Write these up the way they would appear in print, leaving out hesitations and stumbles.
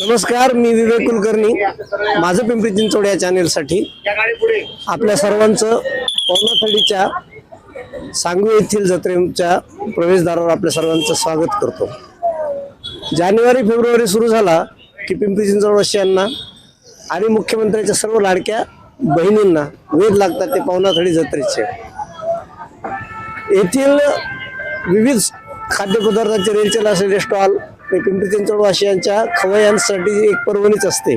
नमस्कार, मी विवेक कुलकर्णी. माझं पिंपरी चिंचवड या चॅनेलसाठी आपल्या सर्वांचं पवनाथडीच्या सांगवी येथील जत्रेच्या प्रवेशद्वारावर आपल्या सर्वांचं स्वागत करतो. जानेवारी फेब्रुवारी सुरू झाला की पिंपरी चिंचवडवासियांना आणि मुख्यमंत्र्यांच्या सर्व लाडक्या बहिणींना वेध लागतात ते पवनाथडी जत्रेचे. येथील विविध खाद्यपदार्थांचे रेलचेल असलेले स्टॉल पिंपरी चिंचवडवासियांच्या खवय्यांसाठी एक पर्वणीच असते.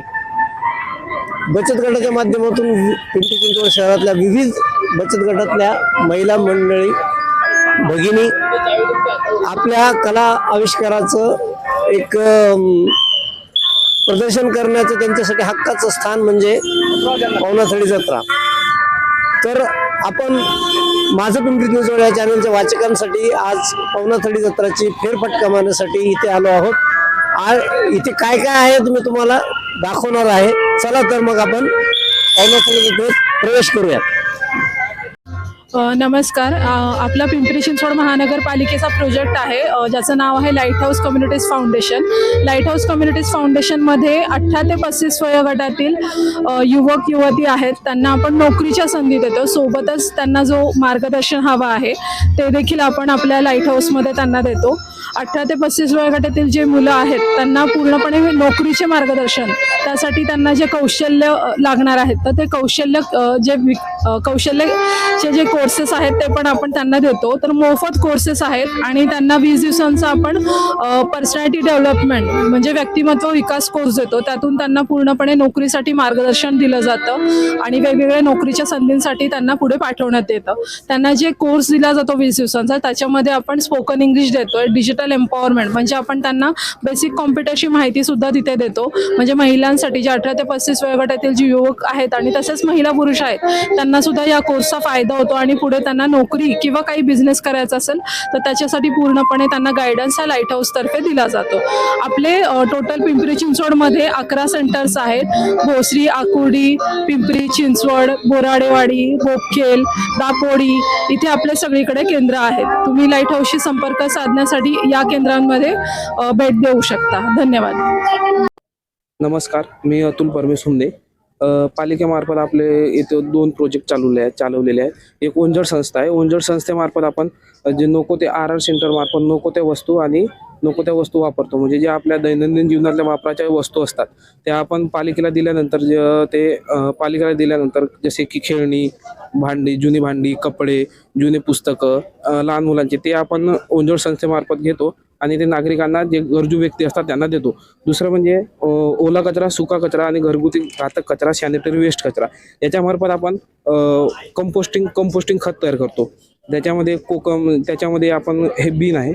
बचत गटाच्या माध्यमातून पिंपरी चिंचवड शहरातल्या विविध बचत गटातल्या महिला मंडळी भगिनी आपल्या कला आविष्काराचं एक प्रदर्शन करण्याचं त्यांच्यासाठी हक्काचं स्थान म्हणजे पवनाथडी जत्रा. तर आपण माझं पिंपरी चिंचवड या चॅनलच्या वाचकांसाठी आज पवनाथडी जत्राची फेरफटका मारण्यासाठी इथे आलो आहोत. इथे काय काय आहे तुम्ही तुम्हाला दाखवणार आहे. चला तर मग आपण पवनाथडी जत्रेत प्रवेश करूया. नमस्कार. आपला पिंपरी चिंचवड महानगरपालिकेचा प्रोजेक्ट आहे ज्याचं नाव आहे lighthouse communities foundation. Lighthouse communities फाउंडेशनमध्ये 18 ते 35 वयोगटातील युवक युवती आहेत. त्यांना आपण नोकरीच्या संधी देतो. सोबतच त्यांना जो मार्गदर्शन हवं आहे ते देखील आपण आपल्या लाईट हाऊसमध्ये त्यांना देतो. 18 ते 35 वयोगटातील जे मुलं आहेत त्यांना पूर्णपणे नोकरीचे मार्गदर्शन, त्यासाठी त्यांना जे कौशल्य लागणार आहेत तर ते कौशल्याचे जे कोर्सेस आहेत ते पण आपण त्यांना देतो. तर मोफत कोर्सेस आहेत आणि त्यांना 20 दिवसांचा आपण पर्सनॅलिटी डेव्हलपमेंट म्हणजे व्यक्तिमत्व विकास कोर्स देतो. त्यातून त्यांना पूर्णपणे नोकरीसाठी मार्गदर्शन दिलं जातं आणि वेगवेगळ्या नोकरीच्या संधींसाठी त्यांना पुढे पाठवण्यात येतं. त्यांना जे कोर्स दिला जातो 20 दिवसांचा त्याच्यामध्ये आपण स्पोकन इंग्लिश देतोय, डिजिटल एम्पॉवरमेंट म्हणजे आपण त्यांना बेसिक कॉम्प्युटरची माहिती सुद्धा तिथे देतो. म्हणजे महिलांसाठी जे 18 ते 35 वयोगटातील जे युवक आहेत आणि तसेच महिला पुरुष आहेत त्यांना सुद्धा या कोर्सचा फायदा होतो आणि पुढे त्यांना नोकरी किंवा काही बिझनेस करायचा असेल तर त्याच्यासाठी पूर्णपणे त्यांना गायडन्स हा लाईट हाऊस तर्फे दिला जातो. आपले टोटल पिंपरी चिंचवडमध्ये 11 सेंटर्स आहेत. भोसरी, आकुर्डी, पिंपरी चिंचवड, बोराडेवाडी, बोपखेल, दापोडी इथे आपले सगळीकडे केंद्र आहेत. तुम्ही लाईट हाऊसशी संपर्क साधण्यासाठी या केंद्रांमध्ये भेट देऊ शकता. धन्यवाद. नमस्कार, मी अतुल परमेशुंदे. पालिकेमार्फत आपले इथे 2 प्रोजेक्ट चालवलेले आहेत. एक ओंजळ संस्था आहे. ओंजळ संस्थेमार्फत आपण जे नको ते RR सेंटर मार्फत नको त्या वस्तू वापरतो. म्हणजे जे आपल्या दैनंदिन जीवनातल्या वापराच्या वस्तू असतात त्या आपण पालिकेला दिल्यानंतर पालिकेला दिल्यानंतर जसे की खेळणी, जुनी भांडी, कपडे, जुने पुस्तकं, लहान मुलांचे ते आपण ओंजळ संस्थेमार्फत घेतो आणि ते नागरिकांना जे गरजू व्यक्ती असतात त्यांना देतो. दुसरं म्हणजे ओला कचरा, सुका कचरा आणि घरगुती घातक कचरा, सॅनिटरी वेस्ट कचरा याच्यामार्फत आपण कंपोस्टिंग खत तयार करतो. त्याच्यामध्ये आपण हे बीन आहे.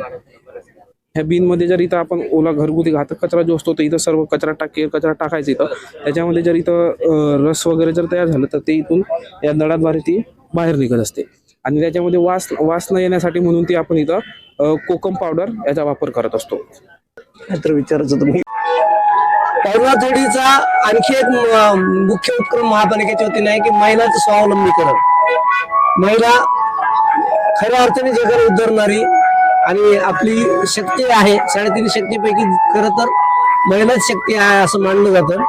ह्या बीनमध्ये जर इथं आपण ओला घरगुती घातक कचरा जो असतो तर इथं सर्व कचरा टाकायचा इथं. त्याच्यामध्ये जर इथं रस वगैरे जर तयार झालं तर ते इथून या नळाद्वारे ती बाहेर निघत असते. आणि त्याच्यामध्ये वास न येण्यासाठी म्हणून ती आपण इथं कोकम पावडर याचा वापर करत असतो. तर विचारायचं तुम्ही पवनाथडीचा आणखी एक मुख्य उपक्रम महापालिकेच्या वतीने आहे की महिलांचं स्वावलंबीकरण. महिला खऱ्या अर्थाने जगाला उद्धरणारी आणि आपली शक्ती आहे. 3.5 शक्तीपैकी खरं तर महिलाच शक्ती आहे असं मानलं जातं.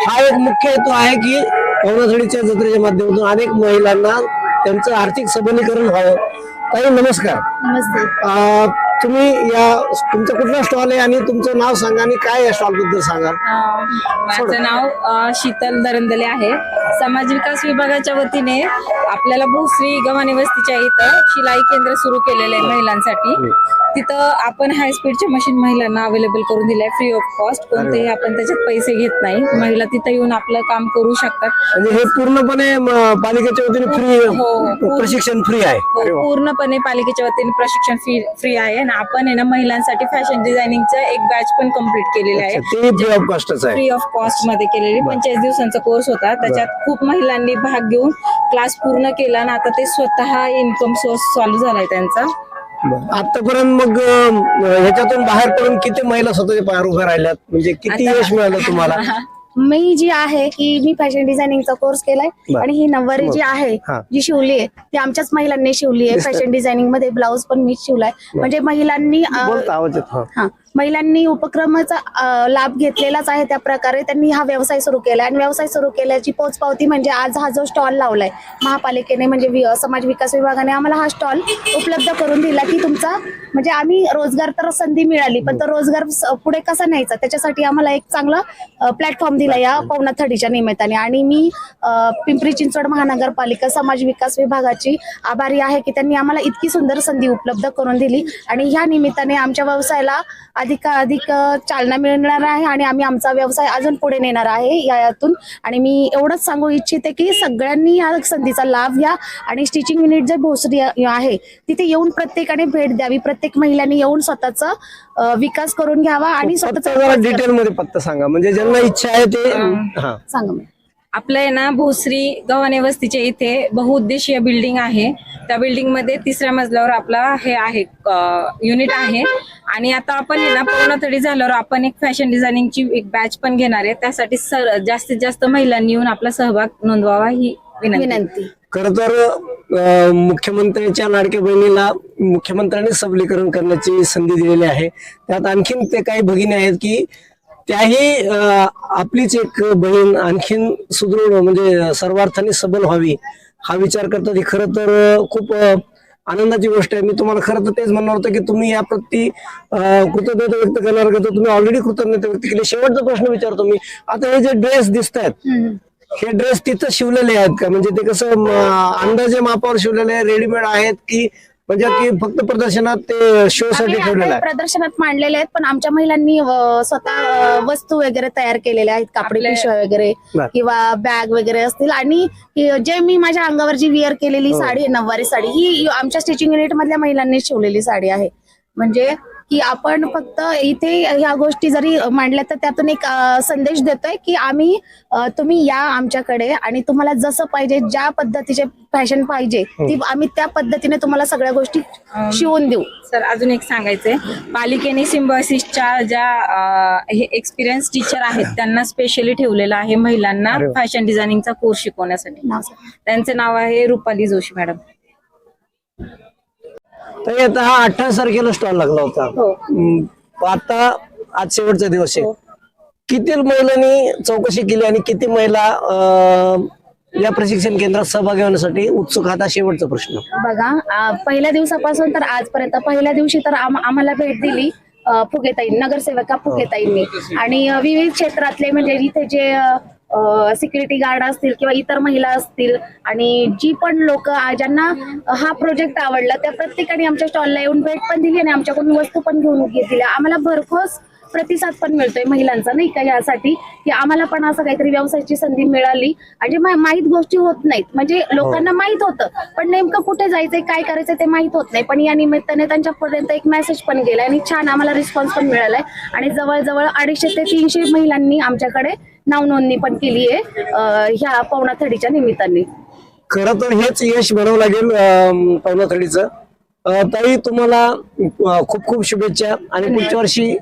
हा एक मुख्य हेतू आहे की पवनाथडीच्या जत्रेच्या माध्यमातून अनेक महिलांना त्यांचं आर्थिक सबलीकरण व्हावं. ताई नमस्कार. नमस्ते. तुम्ही तुमचा कुठला स्टॉल आहे आणि तुमचं नाव सांगा आणि काय या स्टॉल बद्दल सांगा. माझं नाव शीतल दरंदले आहे. समाज विकास विभागाच्या वतीने आपल्याला भोसरी गव्हाणे वस्तीच्या इथं शिलाई केंद्र सुरू केलेलं आहे महिलांसाठी. तिथं आपण हाय स्पीडच्या मशीन महिलांना अवेलेबल करून दिलंय फ्री ऑफ कॉस्ट. कोणतेही आपण त्याच्यात पैसे घेत नाही. महिला तिथं येऊन आपलं काम करू शकतात. म्हणजे हे पूर्णपणे पालिकेच्या वतीने फ्री प्रशिक्षण फ्री आहे. पूर्णपणे पालिकेच्या वतीने प्रशिक्षण फ्री आहे. आणि आपण आहे ना महिलांसाठी फॅशन डिझायनिंगचं एक बॅच पण कम्प्लीट केलेलं आहे. फ्री ऑफ कॉस्टच आहे. फ्री ऑफ कॉस्ट मध्ये केलेली 45 दिवसांचा कोर्स होता. त्याच्यात खूप महिलांनी भाग घेऊन क्लास पूर्ण केला आणि आता ते स्वतः इन्कम सोर्स चालू झालाय त्यांचा. आतापर्यंत मग ह्याच्यातून बाहेर पडून किती महिला स्वतःच्या पायावर उभ्या राहिल्यात, म्हणजे किती यश मिळालं तुम्हाला? मी जी आहे की मी फॅशन डिझायनिंगचा कोर्स केलाय आणि ही नऊवारी जी आहे जी शिवली आहे ती आमच्याच महिलांनी शिवली आहे. फॅशन डिझायनिंग मध्ये ब्लाउज पण मीच शिवलाय. म्हणजे महिलांनी महिलांनी उपक्रमाचा लाभ घेतलेलाच आहे. त्या प्रकारे त्यांनी हा व्यवसाय सुरू केला आणि व्यवसाय सुरू केल्याची पोचपावती म्हणजे आज हा जो स्टॉल लावलाय महापालिकेने म्हणजे समाज विकास विभागाने आम्हाला हा स्टॉल उपलब्ध करून दिला की तुमचा म्हणजे आम्ही रोजगार तर संधी मिळाली पण तो रोजगार पुढे कसा न्यायचा त्याच्यासाठी आम्हाला एक चांगला प्लॅटफॉर्म दिला या पवनाथडीच्या निमित्ताने. आणि मी पिंपरी चिंचवड महानगरपालिका समाज विकास विभागाची आभारी आहे की त्यांनी आम्हाला इतकी सुंदर संधी उपलब्ध करून दिली आणि ह्या निमित्ताने आमच्या व्यवसायाला अधिक चालना मिळणार आहे आणि आम्ही आमचा व्यवसाय अजून पुढे नेणार आहे यातून. आणि मी एवढंच सांगू इच्छिते की सगळ्यांनी या संधीचा लाभ घ्या आणि स्टिचिंग युनिट जे भोसरी आहे तिथे येऊन प्रत्येकाने भेट द्यावी. प्रत्येक महिलांनी येऊन स्वतःचा विकास करून घ्यावा आणि स्वतःचा डिटेल मध्ये फक्त सांगा म्हणजे ज्यांना इच्छा आहे ते सांगा. आपलं आहे ना भोसरी गव्हाणे वस्तीच्या इथे बहुउद्देशीय बिल्डिंग आहे. त्या बिल्डिंग मध्ये 3ऱ्या मजल्यावर आपला हे आहे युनिट आहे. आणि आता आपण आहे ना पवनाथडी झाल्यावर आपण एक फॅशन डिझायनिंगची एक बॅच पण घेणार आहे. त्यासाठी जास्तीत जास्त महिलांनी येऊन आपला सहभाग नोंदवावा ही विनंती. खर तर मुख्यमंत्र्यांच्या लाडक्या बहिणीला मुख्यमंत्र्यांनी सबलीकरण करण्याची संधी दिलेली आहे. त्यात आणखीन ते काही भगिनी आहेत की त्याही आपलीच एक बहीण आणखीन सुदृढ म्हणजे सर्वार्थाने सबल व्हावी हा विचार करतात. ही खरं तर खूप आनंदाची गोष्ट आहे. मी तुम्हाला खरं तर तेच म्हणणार होतं की तुम्ही या प्रती कृतज्ञता व्यक्त करणार का तुम्ही ऑलरेडी कृतज्ञता व्यक्त केली. शेवटचा प्रश्न विचारतो मी आता हे जे ड्रेस दिसत आहेत हे ड्रेस तिथं शिवलेले आहेत का म्हणजे ते कसं अंदाजे मापावर शिवलेले आहे रेडीमेड आहेत की म्हणजे की फक्त प्रदर्शनात ते शो साठी ठेवलेलं आहे. प्रदर्शनात मांडलेले आहेत पण आमच्या महिलांनी स्वतः वस्तू वगैरे तयार केलेल्या आहेत कापडी पिशव्या वगैरे किंवा बॅग वगैरे असतील. आणि जे मी माझ्या अंगावर जी विअर केलेली साडी आहे नऊवारी साडी ही आमच्या स्टिचिंग युनिट मधल्या महिलांनी शिवलेली साडी आहे. म्हणजे की आपण फक्त इथे ह्या गोष्टी जरी मांडल्या तर त्यातून एक संदेश देतोय की आम्ही तुम्ही या आमच्याकडे आणि तुम्हाला जसं पाहिजे ज्या पद्धतीचे फॅशन पाहिजे ती आम्ही त्या पद्धतीने तुम्हाला सगळ्या गोष्टी शिवून देऊ. सर अजून एक सांगायचंय पालिकेने सिम्बॉयसिसच्या ज्या हे एक्सपिरियन्स टीचर आहेत त्यांना स्पेशली ठेवलेलं आहे महिलांना फॅशन डिझायनिंगचा कोर्स शिकवण्यासाठी. त्यांचे नाव आहे रुपाली जोशी मॅडम. तर आता हा 28 तारखेला स्टॉल लागला होता. आता आज शेवटचा दिवस आहे. किती महिलांनी चौकशी केली आणि किती महिला या प्रशिक्षण केंद्रात सहभागी होण्यासाठी उत्सुक आता शेवटचा प्रश्न. बघा पहिल्या दिवसापासून तर आजपर्यंत पहिल्या दिवशी तर आम्हाला भेट दिली फुगेताई नगरसेवका फुगेताईंनी आणि विविध क्षेत्रातले म्हणजे इथे जे सिक्युरिटी गार्ड असतील किंवा इतर महिला असतील आणि जी पण लोक ज्यांना हा प्रोजेक्ट आवडला त्या प्रत्येकाने आमच्या स्टॉलला येऊन भेट पण दिली आणि आमच्याकडून वस्तू पण घेऊन दिल्या. आम्हाला भरघोस प्रतिसाद पण मिळतोय महिलांचा नाही का यासाठी की आम्हाला पण असं काहीतरी व्यवसायाची संधी मिळाली आणि माहीत गोष्टी होत नाहीत. म्हणजे लोकांना माहित होतं पण नेमकं कुठे जायचंय काय करायचंय ते माहित होत नाही. पण या निमित्ताने त्यांच्यापर्यंत एक मेसेज पण गेलाय आणि छान आम्हाला रिस्पॉन्स पण मिळालाय आणि जवळजवळ 250 ते 300 महिलांनी आमच्याकडे नाव नोंदणी पण केली आहे ह्या पवनाथडीच्या निमित्ताने. खरं तर हेच यश म्हणावं लागेल पवनाथडीचं. ताई तुम्हाला खूप खूप शुभेच्छा आणि पुढच्या वर्षी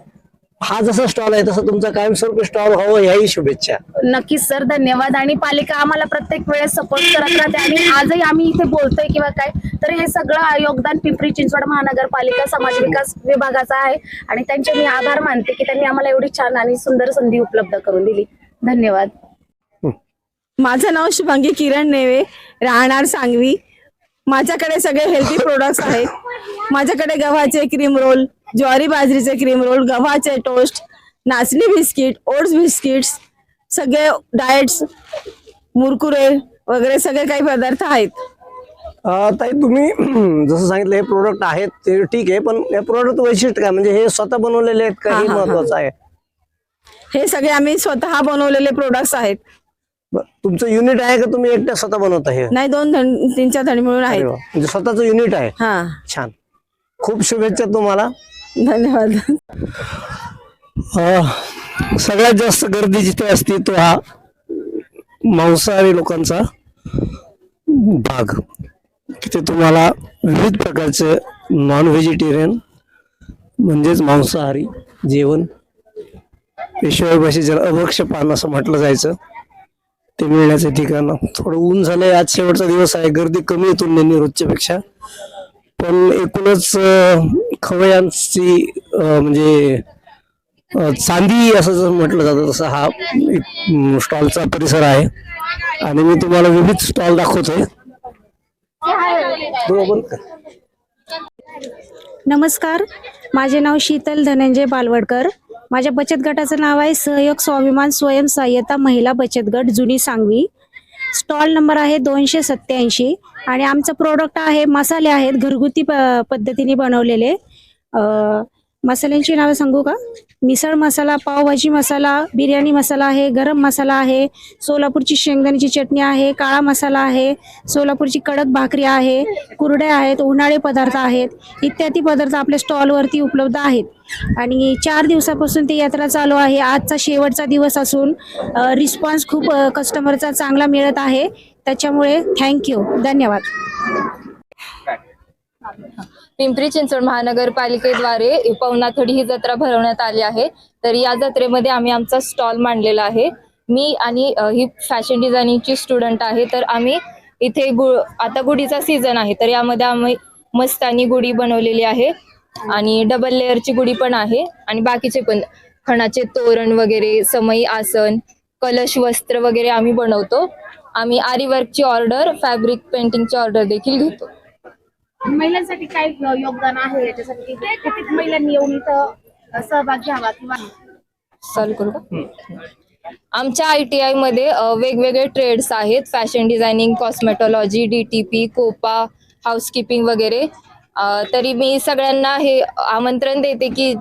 हा जसा स्टॉल आहे तसा तुमचा कायमस्वरूपी स्टॉल व्हावं याही शुभेच्छा. नक्कीच सर धन्यवाद. आणि पालिका आम्हाला प्रत्येक वेळेस सपोर्ट करत राहते आणि आजही आम्ही इथे बोलतोय किंवा काय तर हे सगळं योगदान पिंपरी चिंचवड महानगरपालिका समाज विकास विभागाचा आहे आणि त्यांचे मी आभार मानते की त्यांनी आम्हाला एवढी छान आणि सुंदर संधी उपलब्ध करून दिली. धन्यवाद. माझं नाव शुभांगी किरण नेवे राहणार सांगवी. माझ्याकडे सगळे हेल्दी प्रोडक्ट्स आहेत. माझ्याकडे गव्हाचे क्रीम रोल ज्वारी बाजरीचे क्रीम रोल गव्हाचे टोस्ट नाचणी बिस्किट ओट्स बिस्किट्स सगळे डाएट्स मुरकुरे वगैरे सगळे काही पदार्थ आहेत. ताई तुम्ही जसं सांगितलं हे प्रोडक्ट आहेत ते ठीक आहे पण या प्रोडक्ट वैशिष्ट्य काय म्हणजे हे स्वतः बनवलेले आहेत का हे महत्वाचं आहे. हे सगळे आम्ही स्वतः बनवलेले प्रोडक्ट्स आहेत. तुमचं युनिट आहे का तुम्ही एकट्या स्वतः बनवता हे. नाही 2-3 जणी मिळून आहेत. म्हणजे स्वतःचं युनिट आहे. हा छान खूप शुभेच्छा तुम्हाला. धन्यवाद. सगळ्यात जास्त गर्दी जिथे असते तो हा मांसाहारी लोकांचा भाग. तिथे तुम्हाला विविध प्रकारचे नॉन व्हेजिटेरियन म्हणजेच मांसाहारी जेवण पेशवाई भाषेत ज्याला अभक्ष्यपान असं म्हटलं जायचं ते मिळण्याचं ठिकाण. थोडं ऊन झालंय आज शेवटचा दिवस आहे गर्दी कमी येतो नेहमी रोजच्या पेक्षा पण एकूणच खवयांची म्हणजे चांदी असं जर म्हटलं जातं तसं हा स्टॉलचा परिसर आहे आणि मी तुम्हाला विविध स्टॉल दाखवतोय. नमस्कार, माझे नाव शीतल धनंजय बालवडकर. माझ्या बचत गटाचं नाव आहे सहयोग स्वाभिमान स्वयंसहाय्यता महिला बचत गट जुनी सांगवी. स्टॉल नंबर आहे 287 आणि आमचं प्रोडक्ट आहे मसाले आहेत घरगुती पद्धतीने बनवलेले. मसाल्यांची नावे सांगू का? मिसळ मसाला, पावभाजी मसाला, बिर्याणी मसाला आहे, गरम मसाला आहे, सोलापूरची शेंगदाण्याची चटणी आहे, काळा मसाला आहे, सोलापूरची कडक भाकरी आहे, कुरड्या आहेत, उन्हाळे पदार्थ आहेत, इत्यादी पदार्थ आपल्या स्टॉलवरती उपलब्ध आहेत. आणि 4 दिवसापासून ती यात्रा चालू आहे. आजचा शेवटचा दिवस असून रिस्पॉन्स खूप कस्टमरचा चांगला मिळत आहे. त्याच्यामुळे थँक्यू, धन्यवाद. पिंपरी चिंचवड महानगरपालिकेद्वारे पवनाथडी ही जत्रा भरवण्यात आली आहे. तर या जत्रेमध्ये आम्ही आमचा स्टॉल मांडलेला आहे. मी आणि ही फॅशन डिझायनिंगची स्टुडंट आहे. तर आम्ही इथे आता गुढीचा सीझन आहे, तर यामध्ये आम्ही मस्तानी गुढी बनवलेली आहे आणि डबल लेअरची गुढी पण आहे आणि बाकीचे पण खणाचे तोरण वगैरे, समई आसन, कलश वस्त्र वगैरे आम्ही बनवतो. आम्ही आरी वर्कची ऑर्डर, फॅब्रिक पेंटिंगची ऑर्डर देखील घेतो. महिलांसाठी काय योगदान आहे याच्यासाठी? किती महिलांनी येऊन इथं सहभाग घ्यावा किंवा चालू करू का? आमच्या ITI मध्ये वेगवेगळे ट्रेड्स आहेत. Fashion designing, cosmetology, DTP, COPA, housekeeping वगैरे. तरी मी सगळ्यांना हे आमंत्रण देते की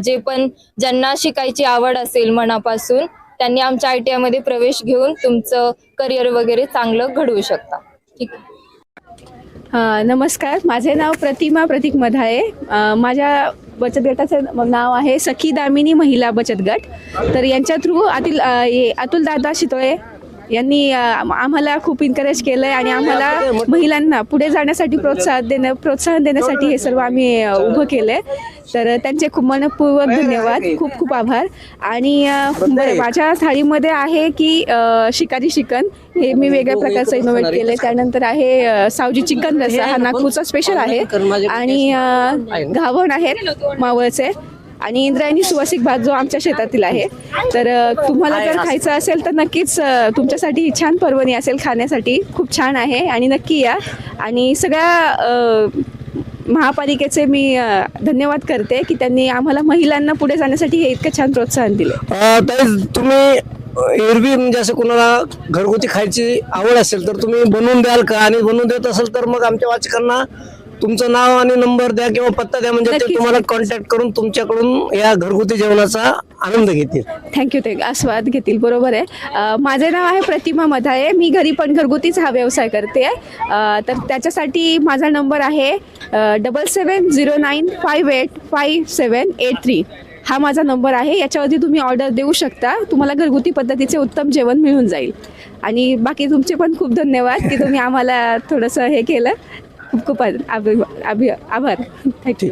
जे पण ज्यांना शिकायची आवड असेल मनापासून, त्यांनी आमच्या ITI मध्ये प्रवेश घेऊन तुमचं करिअर वगैरे चांगलं घडवू शकता. ठीक आहे. नमस्कार, माझे नाव प्रतिमा प्रतीक मधाळे. माझ्या बचत गटाचं नाव आहे सखी दामिनी महिला बचत गट. तर यांच्या थ्रू अतुल दादा शितोळे यांनी आम्हाला खूप एन्करेज केलं आहे आणि आम्हाला महिलांना पुढे जाण्यासाठी प्रोत्साहन देण्यासाठी हे सर्व आम्ही उभं केलं आहे. तर त्यांचे खूप मनपूर्वक धन्यवाद, खूप खूप आभार. आणि माझ्या थाळीमध्ये आहे की शिकारी चिकन, हे मी वेगळ्या प्रकारचं इनोव्हेट केलं आहे. त्यानंतर आहे सावजी चिकन रस्सा, हा नागपूरचा स्पेशल आहे. आणि घावण आहेत मावळचे आणि इंद्रायणी सुवासिक भात जो आमच्या शेतातील आहे. तर तुम्हाला जर खायचं असेल तर नक्कीच तुमच्यासाठी छान पर्वणी असेल खाण्यासाठी, खूप छान आहे आणि नक्की या. आणि सगळ्या महापालिकेचे मी धन्यवाद करते की त्यांनी आम्हाला महिलांना पुढे जाण्यासाठी हे इतकं छान प्रोत्साहन दिले. तुम्ही एरवी म्हणजे असं कोणाला घरगुती खायची आवड असेल तर तुम्ही बनवून द्याल का? आणि बनवून देत असेल तर मग आमच्या वाचकांना तुमचं नाव आणि नंबर द्या किंवा पत्ता द्या, म्हणजे ते तुम्हाला कॉन्टॅक्ट करून तुमच्याकडून या घरगुती जेवणाचा आनंद घेतील. थँक्यू. ते आस्वाद घेतील, बरोबर आहे. माझे नाव आहे प्रतिमा मधाळे. मी घरी पण घरगुतीच हा व्यवसाय करते. तर त्याच्यासाठी माझा नंबर आहे 7709585783. हा माझा नंबर आहे. याच्यावरती तुम्ही ऑर्डर देऊ शकता. तुम्हाला घरगुती पद्धतीचे उत्तम जेवण मिळून जाईल. आणि बाकी तुमचे पण खूप धन्यवाद की तुम्ही आम्हाला थोडंसं हे केलं. खूप खूप आभार. थँक्यू.